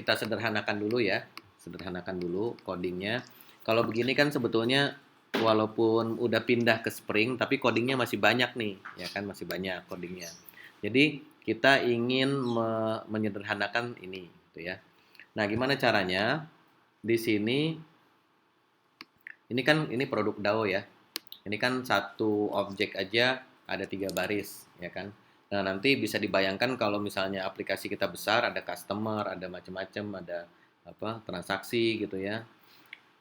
kita sederhanakan dulu ya. Sederhanakan dulu codingnya. Kalau begini kan sebetulnya walaupun udah pindah ke Spring, tapi codingnya masih banyak nih, ya kan masih banyak codingnya. Jadi kita ingin menyederhanakan ini, gitu ya. Nah, gimana caranya? Di sini, ini produk DAO ya. Ini kan satu objek aja ada 3 baris, ya kan. Nah, nanti bisa dibayangkan kalau misalnya aplikasi kita besar, ada customer, ada macam-macam, ada apa transaksi gitu ya.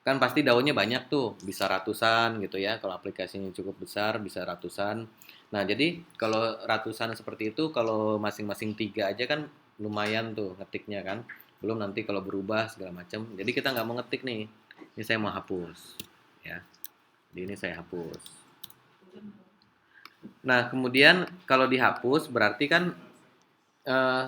Kan pasti daunnya banyak tuh, bisa ratusan gitu ya. Kalau aplikasinya cukup besar, bisa ratusan. Nah, jadi kalau ratusan seperti itu, kalau masing-masing 3 aja kan lumayan tuh ngetiknya kan. Belum nanti kalau berubah segala macam. Jadi kita nggak mau ngetik nih. Ini saya mau hapus, ya. Jadi ini saya hapus. Nah, kemudian kalau dihapus berarti kan eh,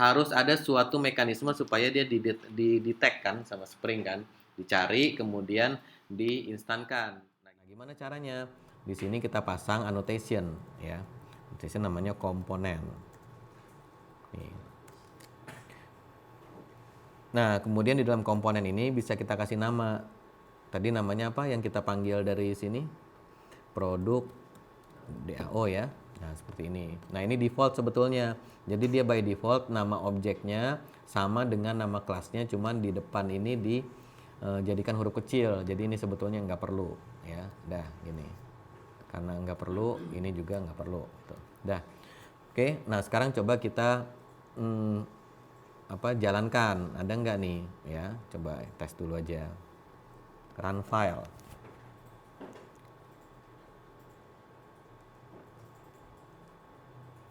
harus ada suatu mekanisme supaya dia didetect kan sama Spring kan, dicari kemudian diinstankan. Nah, gimana caranya? Di sini kita pasang annotation ya. Annotation namanya komponen. Nih. Nah, kemudian di dalam komponen ini bisa kita kasih nama. Tadi namanya apa yang kita panggil dari sini? Produk DAO ya. Nah, seperti ini. Nah, ini default sebetulnya. Jadi dia by default nama objeknya sama dengan nama kelasnya, cuman di depan ini dijadikan huruf kecil. Jadi ini sebetulnya nggak perlu ya. Dah gini. Karena nggak perlu, ini juga nggak perlu. Gitu. Dah. Oke. Nah, sekarang coba kita jalankan. Ada nggak nih? Ya, coba tes dulu aja. Run file.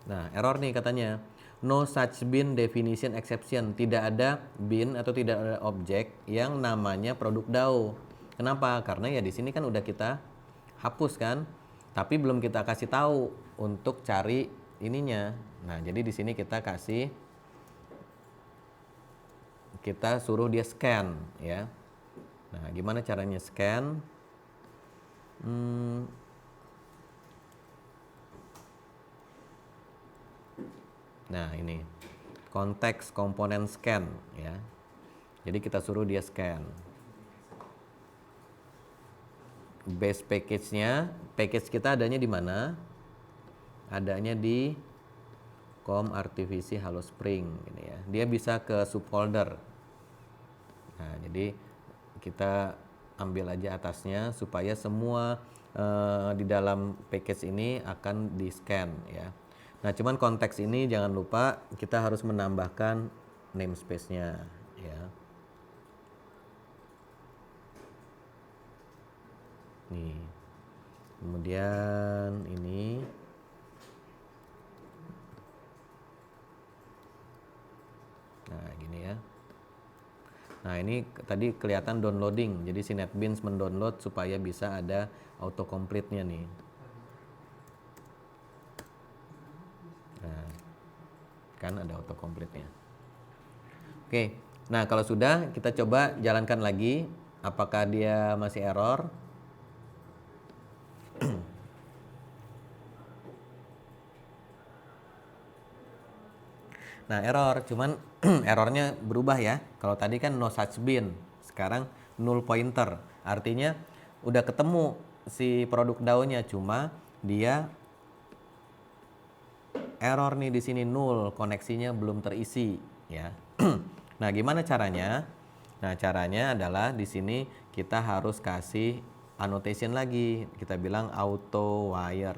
Nah, error nih katanya. No such bin definition exception. Tidak ada bin atau tidak ada objek yang namanya produk DAO. Kenapa? Karena ya di sini kan udah kita hapus kan, tapi belum kita kasih tahu untuk cari ininya. Nah, jadi di sini kita suruh dia scan ya. Nah, gimana caranya scan? Nah, ini konteks komponen scan ya. Jadi kita suruh dia scan. Base package-nya, package kita adanya di mana? Adanya di com RTVC Halo Spring gitu ya. Dia bisa ke subfolder. Nah, jadi kita ambil aja atasnya supaya semua di dalam package ini akan di scan ya. Nah, cuman konteks ini jangan lupa kita harus menambahkan namespace-nya ya. Nih. Kemudian ini nah, gini ya. Nah, ini tadi kelihatan downloading. Jadi si NetBeans mendownload supaya bisa ada autocomplete-nya nih. Nah, kan ada autocomplete-nya. Oke. Nah, kalau sudah kita coba jalankan lagi. Apakah dia masih error? Nah, error, cuman errornya berubah ya. Kalau tadi kan no such bin, sekarang null pointer. Artinya udah ketemu si produk DAO-nya, cuma dia error nih di sini null, koneksinya belum terisi ya. Nah, gimana caranya? Nah, caranya adalah di sini kita harus kasih annotation lagi. Kita bilang auto wired.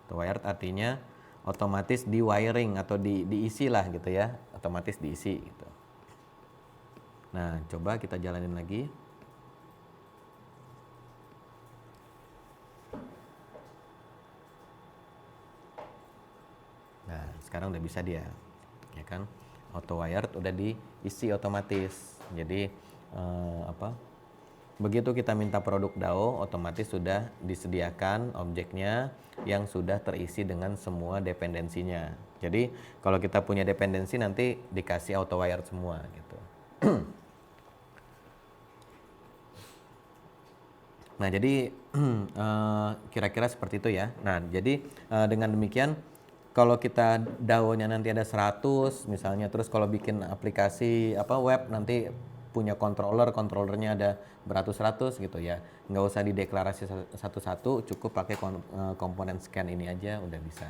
Auto wired artinya otomatis di wiring atau diisi lah gitu ya, otomatis diisi gitu. Nah, coba kita jalanin lagi. Nah, sekarang udah bisa dia, ya kan? Auto wired udah diisi otomatis. Jadi begitu kita minta produk DAO, otomatis sudah disediakan objeknya yang sudah terisi dengan semua dependensinya. Jadi kalau kita punya dependensi nanti dikasih auto wired semua gitu. Nah, jadi kira-kira seperti itu ya. Nah, jadi dengan demikian kalau kita DAO-nya nanti ada 100 misalnya, terus kalau bikin aplikasi web nanti punya controllernya ada beratus-ratus gitu ya. Nggak usah dideklarasi satu-satu, cukup pakai komponen scan ini aja udah bisa.